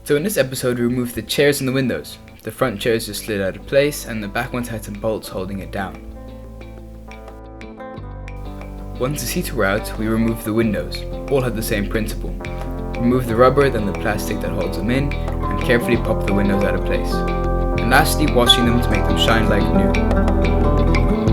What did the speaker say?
So in this episode we removed the chairs and the windows. The front chairs just slid out of place and the back ones had some bolts holding it down. Once the seats were out, we removed the windows. All had the same principle. Remove the rubber, then the plastic that holds them in, and carefully pop the windows out of place. And lastly, washing them to make them shine like new.